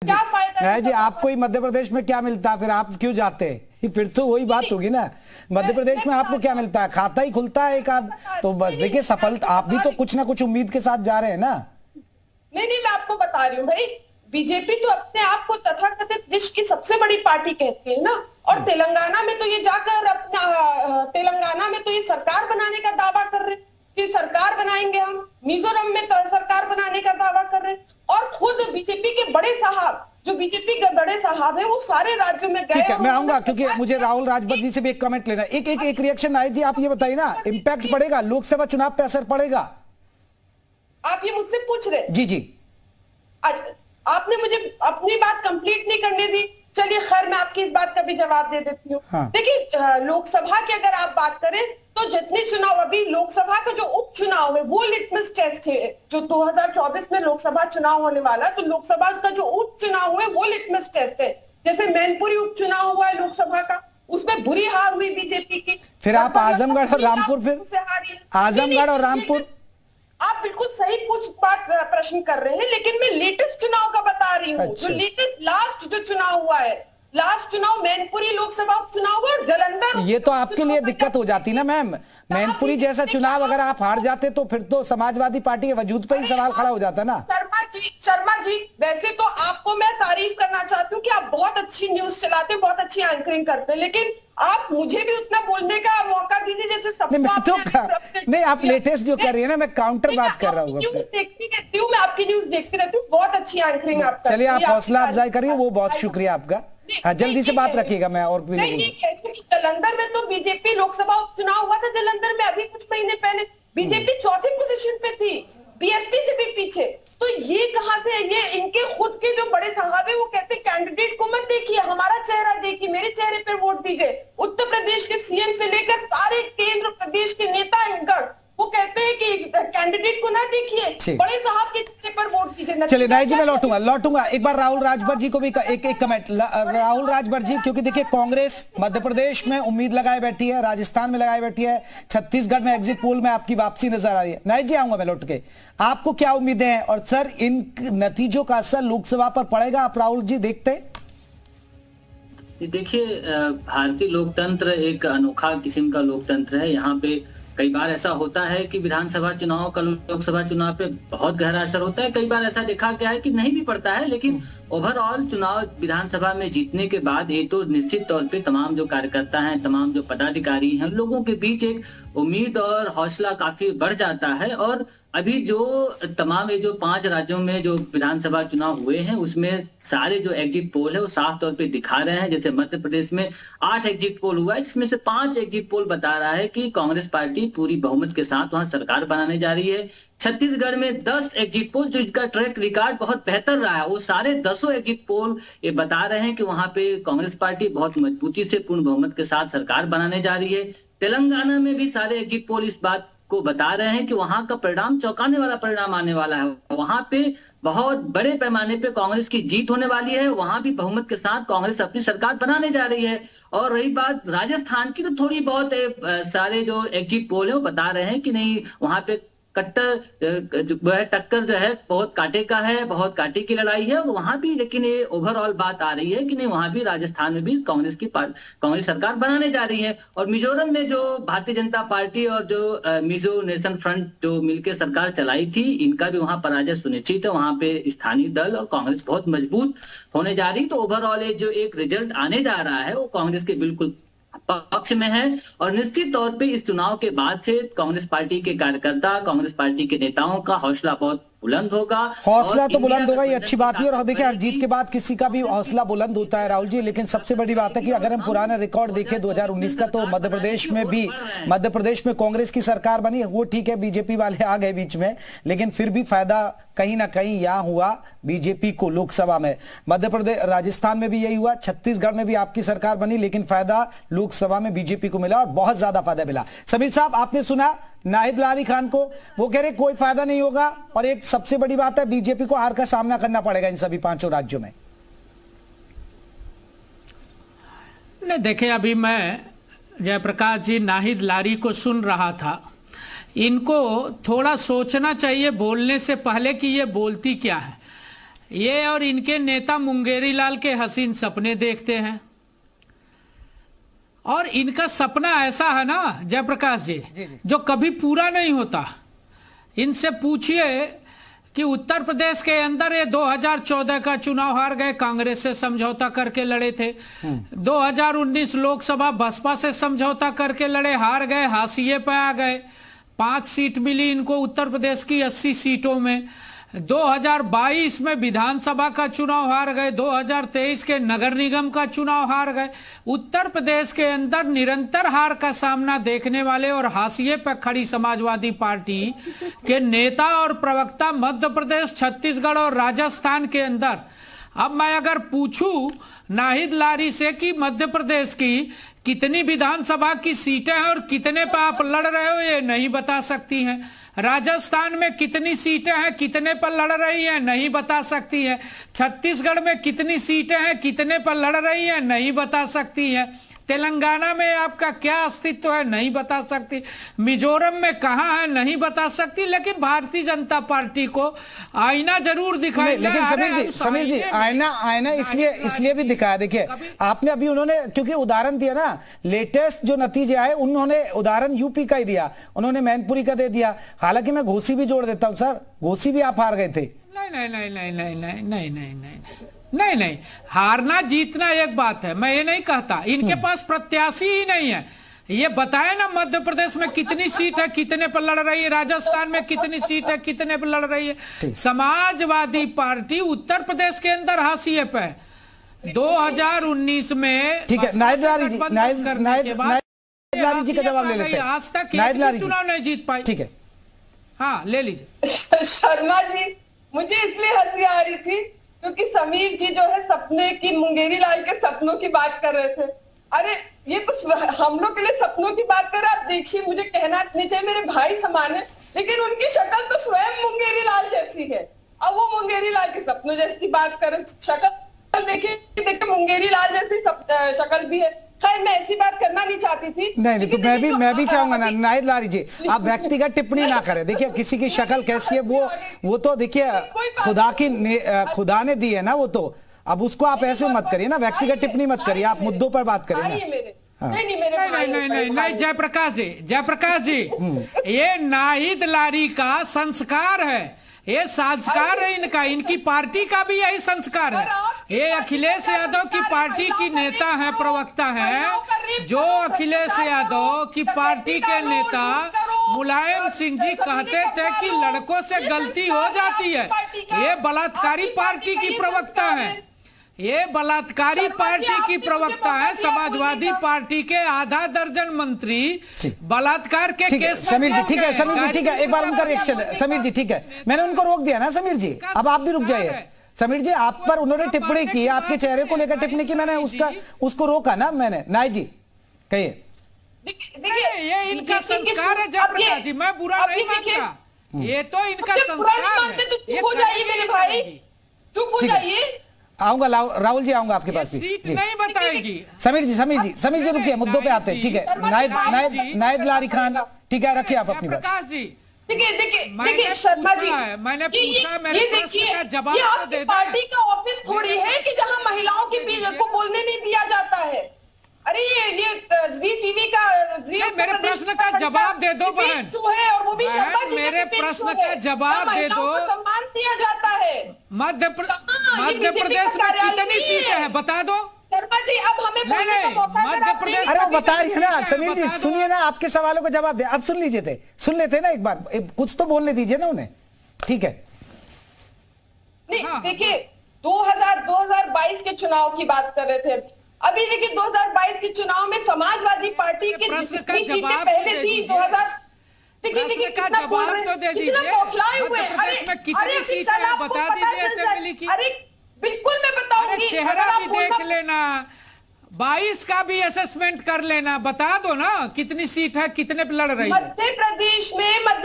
क्या फायदा है जी? आपको ही मध्य प्रदेश में क्या मिलता है, फिर आप क्यों जाते हैं? फिर तो वही बात होगी ना, मध्य प्रदेश में आपको क्या मिलता है? खाता ही खुलता है एक आध, तो बस देखिए सफलता, आप भी तो कुछ ना कुछ उम्मीद के साथ जा रहे हैं ना। नहीं नहीं, मैं आपको बता रही हूँ भाई, बीजेपी तो अपने आप को तथाकथित विश्व की सबसे बड़ी पार्टी कहती है ना। और तेलंगाना में तो ये जाकर अपना तेलंगाना में तो ये सरकार बनाने का दावा कर रहे हैं कि सरकार बनाएंगे हम। मिजोरम में तो सरकार बनाने का दावा कर रहे हैं। और खुद बीजेपी के बड़े साहब, जो बीजेपी के बड़े साहब है, वो सारे राज्यों में गए। ठीक है, मैं आऊंगा क्योंकि मुझे राहुल राजभर जी से भी एक कमेंट लेना है। एक रिएक्शन आए जी, आप ये बताइए ना, इम्पैक्ट पड़ेगा, लोकसभा चुनाव पे असर पड़ेगा? आप ये मुझसे पूछ रहे? जी जी। आपने मुझे अपनी बात कंप्लीट नहीं करने दी। चलिए खैर, मैं आपकी इस बात का भी जवाब दे देती हूँ। हाँ। देखिए, लोकसभा की अगर आप बात करें तो जितने चुनाव, अभी लोकसभा का जो उपचुनाव है वो लिटमस टेस्ट है। जो 2024 में लोकसभा चुनाव होने वाला, तो लोकसभा का जो उपचुनाव है वो लिटमस टेस्ट है। जैसे मैनपुरी उपचुनाव हुआ है लोकसभा का, उसमें बुरी हार हुई बीजेपी की। फिर आप आजमगढ़ और रामपुर, फिर आजमगढ़ और रामपुर, आप बिल्कुल सही प्रश्न कर रहे हैं, लेकिन मैं लेटेस्ट चुनाव का बता रही हूँ। अच्छा। जो लेटेस्ट लास्ट जो चुनाव हुआ है, लास्ट चुनाव मैनपुरी लोकसभा उपचुनाव हुआ, जलंधर। ये तो आपके लिए दिक्कत हो जाती ना मैम। मैनपुरी जैसा चुनाव अगर आप हार जाते तो फिर तो समाजवादी पार्टी के वजूद पर ही सवाल खड़ा हो जाता ना। शर्मा जी, वैसे तो आपको मैं तारीफ करना चाहती हूँ कि आप बहुत अच्छी न्यूज चलाते हैं, बहुत अच्छी एंकरिंग करते हैं, लेकिन आप मुझे भी उतना बोलने का मौका दीजिए जैसे सबको। नहीं, आप लेटेस्ट जो कर रही है ना, मैं काउंटर बात कर रहा हूँ। न्यूज देखती रहती हूँ, मैं आपकी न्यूज देखती रहती हूँ, बहुत अच्छी एंकरिंग आप करते हैं। चलिए, आप हौसला अफजाई करिए, वो बहुत शुक्रिया आपका। हाँ, जल्दी से बात रखिएगा, मैं और भी नहीं, जलंधर में तो बीजेपी लोकसभा उपचुनाव हुआ था जलंधर में अभी कुछ महीने पहले, बीजेपी चौथी पोजीशन पे थी, बीएसपी से भी पीछे। तो ये कहां से, ये इनके खुद के जो बड़े साहब है वो कहते हैं कैंडिडेट को मत देखिए, हमारा चेहरा देखिए, मेरे चेहरे पर वोट दीजिए। उत्तर प्रदेश के सीएम से लेकर सारे केंद्र प्रदेश के नेता गण वो कहते हैं कि कैंडिडेट को ना देखिए, बड़े साहब के चेहरे पर वोट दीजिए। चलिए नाई जी, मैं लौटूंगा एक बार राहुल राजभर जी को भी एक कमेंट। राहुल राजभर जी, क्योंकि देखिए कांग्रेस मध्य प्रदेश में उम्मीद लगाए बैठी है, राजस्थान में लगाए बैठी है, छत्तीसगढ़ में एग्जिट पोल में आपकी वापसी नजर आ रही है। नाई जी, आऊंगा मैं लौट के, आपको क्या उम्मीदें हैं? और सर, इन नतीजों का असर लोकसभा पर पड़ेगा, आप राहुल जी देखते हैं? देखिए, भारतीय लोकतंत्र एक अनोखा किस्म का लोकतंत्र है। यहाँ पे कई बार ऐसा होता है कि विधानसभा चुनाव का लोकसभा चुनाव पे बहुत गहरा असर होता है, कई बार ऐसा देखा गया है कि नहीं भी पड़ता है, लेकिन ओवरऑल चुनाव विधानसभा में जीतने के बाद ये तो निश्चित तौर पे तमाम जो कार्यकर्ता हैं, तमाम जो पदाधिकारी हैं, लोगों के बीच एक उम्मीद और हौसला काफी बढ़ जाता है। और अभी जो तमाम ये जो 5 राज्यों में जो विधानसभा चुनाव हुए हैं, उसमें सारे जो एग्जिट पोल है वो साफ तौर पे दिखा रहे हैं। जैसे मध्य प्रदेश में 8 एग्जिट पोल हुआ है, जिसमें से 5 एग्जिट पोल बता रहा है कि कांग्रेस पार्टी पूरी बहुमत के साथ वहां सरकार बनाने जा रही है। छत्तीसगढ़ में 10 एग्जिट पोल, जो इनका ट्रैक रिकॉर्ड बहुत बेहतर रहा है, वो सारे 10 एग्जिट पोल ये बता रहे हैं कि वहां पे कांग्रेस पार्टी बहुत मजबूती से पूर्ण बहुमत के साथ सरकार बनाने जा रही है। तेलंगाना में भी सारे एग्जिट पोल इस बात को बता रहे हैं कि वहां का परिणाम चौंकाने वाला परिणाम आने वाला है। वहां पे बहुत बड़े पैमाने पे कांग्रेस की जीत होने वाली है, वहां भी बहुमत के साथ कांग्रेस अपनी सरकार बनाने जा रही है। और रही बात राजस्थान की, तो थोड़ी बहुत सारे जो एग्जिट पोल है वो बता रहे हैं कि नहीं, वहां पे टक्कर जो है बहुत कांटे का है, बहुत कांटे की लड़ाई है। और वहां भी लेकिन ये ओवरऑल बात आ रही है कि नहीं, वहां भी राजस्थान में भी कांग्रेस सरकार बनाने जा रही है। और मिजोरम में जो भारतीय जनता पार्टी और जो मिजो नेशन फ्रंट जो मिलकर सरकार चलाई थी, इनका भी वहां पराजय सुनिश्चित है। वहां पे स्थानीय दल और कांग्रेस बहुत मजबूत होने जा रही। तो ओवरऑल जो एक रिजल्ट आने जा रहा है वो कांग्रेस के बिल्कुल पक्ष में है। और निश्चित तौर पे इस चुनाव के बाद से कांग्रेस पार्टी के कार्यकर्ता, कांग्रेस पार्टी के नेताओं का हौसला बहुत बुलंद होगा। हौसला तो बुलंद होगा, ये अच्छी बात है। और देखिए, हर जीत के बाद किसी का भी हौसला बुलंद होता है राहुल जी, लेकिन सबसे बड़ी बात है कि अगर हम पुराना रिकॉर्ड देखें 2019 का, तो मध्य प्रदेश में कांग्रेस की सरकार बनी। वो ठीक है, बीजेपी वाले आ गए बीच में, लेकिन फिर भी फायदा कहीं ना कहीं यहां हुआ बीजेपी को लोकसभा में। मध्य प्रदेश, राजस्थान में भी यही हुआ, छत्तीसगढ़ में भी आपकी सरकार बनी, लेकिन फायदा लोकसभा में बीजेपी को मिला और बहुत ज्यादा फायदा मिला। समीर साहब, आपने सुना नाहिद लारी खान को, वो कह रहे कोई फायदा नहीं होगा। और एक सबसे बड़ी बात है, बीजेपी को हार का सामना करना पड़ेगा इन सभी 5 राज्यों में। नहीं, देखिए, अभी मैं जयप्रकाश जी नाहिद लारी को सुन रहा था, इनको थोड़ा सोचना चाहिए बोलने से पहले कि ये बोलती क्या है। ये और इनके नेता मुंगेरी लाल के हसीन सपने देखते हैं, और इनका सपना ऐसा है ना जयप्रकाश जी, जो कभी पूरा नहीं होता। इनसे पूछिए कि उत्तर प्रदेश के अंदर ये 2014 का चुनाव हार गए, कांग्रेस से समझौता करके लड़े थे। 2019 लोकसभा बसपा से समझौता करके लड़े, हार गए, हाशिए पे आ गए। 5 सीट मिली इनको उत्तर प्रदेश की 80 सीटों में। 2022 में विधानसभा का चुनाव हार गए, 2023 के नगर निगम का चुनाव हार गए। उत्तर प्रदेश के अंदर निरंतर हार का सामना देखने वाले और हाशिए पर खड़ी समाजवादी पार्टी के नेता और प्रवक्ता मध्य प्रदेश, छत्तीसगढ़ और राजस्थान के अंदर, अब मैं अगर पूछूं नाहिद लारी से कि मध्य प्रदेश की कितनी विधानसभा की सीटें हैं और कितने पर आप लड़ रहे हो, ये नहीं बता सकती हैं। राजस्थान में कितनी सीटें हैं, कितने पर लड़ रही हैं, नहीं बता सकती है। छत्तीसगढ़ में कितनी सीटें हैं, कितने पर लड़ रही हैं, नहीं बता सकती है। तेलंगाना में आपका क्या अस्तित्व है, नहीं बता सकती। मिजोरम में कहां है, नहीं बता सकती। लेकिन भारतीय जनता पार्टी को आईना जरूर दिखाई। लेकिन समीर जी आईना इसलिए भी दिखाया। देखिए आपने अभी उन्होंने क्योंकि उदाहरण दिया ना, लेटेस्ट जो नतीजे आए उन्होंने उदाहरण यूपी का ही दिया, उन्होंने मैनपुरी का दे दिया। हालांकि मैं घोसी भी जोड़ देता हूं सर, घोसी भी आप हार गए थे। नहीं, हारना जीतना एक बात है, मैं ये नहीं कहता। इनके पास प्रत्याशी ही नहीं है। ये बताए ना मध्य प्रदेश में कितनी सीट है, कितने पर लड़ रही है, राजस्थान में कितनी सीट है, कितने पर लड़ रही है। समाजवादी पार्टी उत्तर प्रदेश के अंदर हाशिए पे 2019 में। ठीक है, नाहिद लारी जी का जवाब ले लेते हैं। आज तक चुनाव नहीं जीत पाई। ठीक है, हाँ ले लीजिए। शर्मा जी, मुझे इसलिए हंसी आ रही थी क्योंकि समीर जी जो है सपने की, मुंगेरी लाल के सपनों की बात कर रहे थे। अरे ये तो हम लोग के लिए सपनों की बात कर रहे हैं। आप देखिए, मुझे कहना नहीं चाहिए, मेरे भाई समान है, लेकिन उनकी शक्ल तो स्वयं मुंगेरी लाल जैसी है। अब वो मुंगेरी लाल के सपनों जैसी बात कर, शक्ल देखिए मुंगेरी लाल जैसी शक्ल भी है। खैर मैं ऐसी बात करना नहीं चाहती थी। नहीं तो मैं भी चाहूंगा ना नाहिद लारी जी, आप व्यक्तिगत टिप्पणी ना करें। देखिए किसी की शक्ल कैसी है वो तो देखिए खुदा ने दी है ना, वो तो अब उसको आप ऐसे मत करिए ना, व्यक्तिगत टिप्पणी मत करिए, आप मुद्दों पर बात करिए ना। नहीं जयप्रकाश जी, ये नाहिद लारी का संस्कार है, ये संस्कार है इनका, इनकी पार्टी का भी यही संस्कार है। ये अखिलेश यादव की पार्टी की नेता है, प्रवक्ता है, जो अखिलेश यादव की पार्टी के नेता मुलायम सिंह जी कहते थे कि लड़कों से गलती हो जाती है। ये बलात्कारी पार्टी की प्रवक्ता है, ये बलात्कारी पार्टी की प्रवक्ता है। समाजवादी पार्टी के आधा दर्जन मंत्री बलात्कार के केस। समीर जी ठीक है, एक बार उनका रिएक्शन। समीर जी ठीक है, मैंने उनको रोक दिया ना समीर जी, अब आप भी रुक जाइए। समीर जी आप पर उन्होंने टिप्पणी की, आपके चेहरे को लेकर टिप्पणी की, मैंने उसको रोका ना मैंने। नाहिद जी कहिए। देखिए ये इनका संस्कार है जयप्रकाश जी, मैं बुरा नहीं मानता, ये तो इनका संस्कार है। चुप हो जाइए मेरे भाई, चुप हो जाइए। आऊंगा राहुल जी, आऊंगा आपके पास भी। सीट नहीं बताएगी। समीर जी रुकिए, मुद्दों पे आते हैं। ठीक है, नाहिद लारी खान, ठीक है, रखिए आप अपनी बात। प्रकाश जी देखिए शर्मा जी, मैंने पूछा, मेरे प्रश्न का जवाब तो दे दे। पार्टी का ऑफिस थोड़ी है कि जहां महिलाओं की को बोलने नहीं दिया जाता है। अरे ये जी टीवी का मेरे प्रश्न का जवाब दे दो बहन, और वो भी शर्मा जी, मेरे प्रश्न का जवाब दे दो। सम्मान दिया जाता है। मध्य प्रदेश में कितनी सीटें हैं बता दो शर्मा जी, अब हमें बोलने का मौका। मध्य प्रदेश, अरे वो बता रही है ना समीर जी, सुनिए ना, आपके सवालों का जवाब दे। अब सुन लेते ना, एक बार कुछ तो बोलने दीजिए ना उन्हें। ठीक है, नहीं देखिए 2022 के चुनाव की बात कर रहे थे। अभी देखिए 2022 के चुनाव में समाजवादी पार्टी के जितनी सीटें पहले थी 2000, देखिए कितना बौखलाए हुए। कितनी सीटें बता दीजिए असेंबली की। अरे बिल्कुल मैं बताऊंगी, चेहरा भी देख लेना, 22 का भी असेसमेंट कर लेना, बता दो ना कितनी सीट है, कितने पे लड़ रही है। मध्य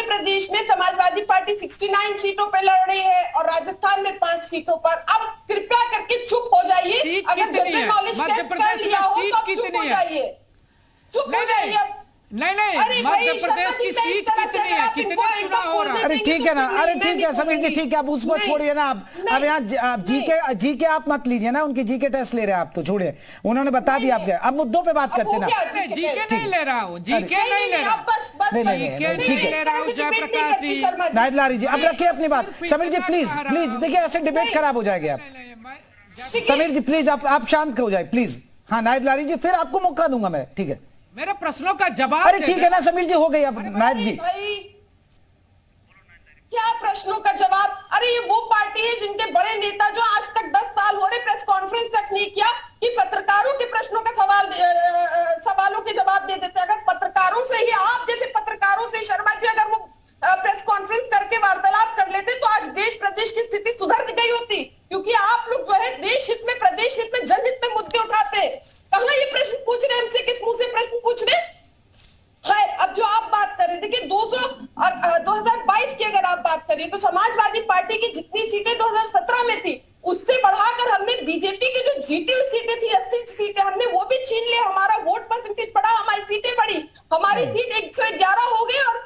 प्रदेश में समाजवादी पार्टी 69 सीटों पे लड़ रही है और राजस्थान में 5 सीटों पर। अब कृपया करके चुप हो जाइए, अगर जनरल नॉलेज टेस्ट कर लिया हो तो चुप हो जाइए, चुप हो जाइए। नहीं, मध्य प्रदेश की सीट कितनी है, कितने चुनाव हो रहा है? अरे ठीक है ना, अरे ठीक है समीर जी, ठीक है, अब उसको छोड़िए ना। अब यहाँ जीके आप मत लीजिए ना, उनकी जीके टेस्ट ले रहे हैं आप, तो छोड़िए, उन्होंने बता दिया आपके। अब मुद्दों पे बात करते ना। जीके नहीं ले रहा हूँ, जीके नहीं ले रहा हूँ, ठीक है जयप्रकाश जी, नायद लारी जी, अब रखिए अपनी बात। समीर जी प्लीज प्लीज, देखिए ऐसे डिबेट खराब हो जाएगी आप। समीर जी प्लीज आप शांत हो जाए प्लीज। हाँ नायद लारी जी, फिर आपको मौका दूंगा मैं, ठीक है, मेरे प्रश्नों का जवाब। अरे ठीक है ना समीर जी, हो गई अब नायद जी। क्या प्रश्नों का जवाब? अरे ये वो पार्टी है जिनके बड़े नेता जो आज तक 10 साल हो रहे प्रेस कॉन्फ्रेंस तक नहीं किया कि पत्रकारों के प्रश्नों का सवालों के जवाब दे देते। अगर पत्रकारों से ही, आप जैसे पत्रकारों से शर्मा जी अगर वो प्रेस कॉन्फ्रेंस करके वार्तालाप कर लेते तो आज देश प्रदेश की स्थिति सुधर गई होती, क्योंकि आप लोग जो है देश हित में, प्रदेश हित में, जनहित में मुद्दे उठाते। कहां ये प्रश्न पूछ रहे, हमसे किस मुंह से प्रश्न पूछ रहे? खैर, अब जो आप बात कर रहे थे कि 2022 की अगर आप बात करिए तो समाजवादी पार्टी की जितनी सीटें 2017 में थी उससे बढ़ाकर हमने बीजेपी की जो जीती हुई सीटें थी 80 सीटें, हमने वो भी छीन लिया। हमारा वोट परसेंटेज बढ़ा, हमारी सीटें बढ़ी, हमारी सीट 111 हो गई और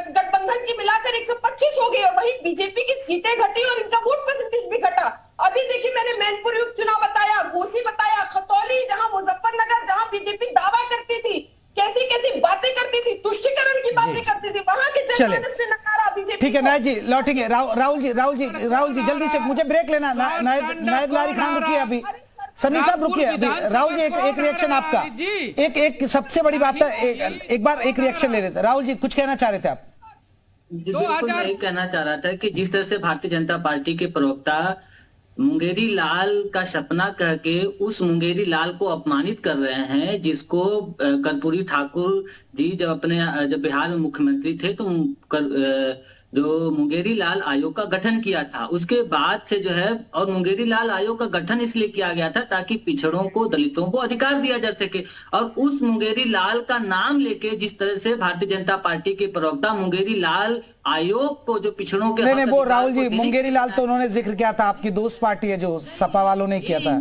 गठबंधन की मिलाकर 125 हो गई, और वही बीजेपी की सीटें घटी और इनका वोट परसेंटेज भी घटा। अभी देखिए, मैंने मैनपुरी उपचुनाव बताया, घोसी बताया, खतौली, जहां मुजफ्फरनगर, जहां बीजेपी दावा करती थी, कैसी कैसी बातें करती थी, तुष्टिकरण की बातें करती थी, वहां के जनमानस ने नकारा बीजेपी। ठीक है नायद जी लौटेंगे। राहुल जी जल्दी से, मुझे ब्रेक लेना। नायद लारी खान रुकिए अभी, समीर साहब रुकिए अभी। राहुल जी एक रिएक्शन आपका, एक सबसे बड़ी बात है, एक बार एक रिएक्शन ले लेते। राहुल जी कुछ कहना चाह रहे थे आप? बिल्कुल मैं कहना चाह रहा था कि जिस तरह से भारतीय जनता पार्टी के प्रवक्ता मुंगेरी लाल का सपना कह के उस मुंगेरी लाल को अपमानित कर रहे हैं, जिसको कर्पूरी ठाकुर जी जब बिहार में मुख्यमंत्री थे तो जो मुंगेरी लाल आयोग का गठन किया था, उसके बाद से जो है, और मुंगेरी लाल आयोग का गठन इसलिए किया गया था ताकि पिछड़ों को, दलितों को अधिकार दिया जा सके। और उस मुंगेरी लाल का नाम लेके जिस तरह से भारतीय जनता पार्टी के प्रवक्ता मुंगेरी लाल आयोग को, जो पिछड़ों के नहीं वो राहुल जी, मुंगेरी लाल तो उन्होंने जिक्र किया था, आपकी दोस्त पार्टी है जो सपा वालों ने किया था।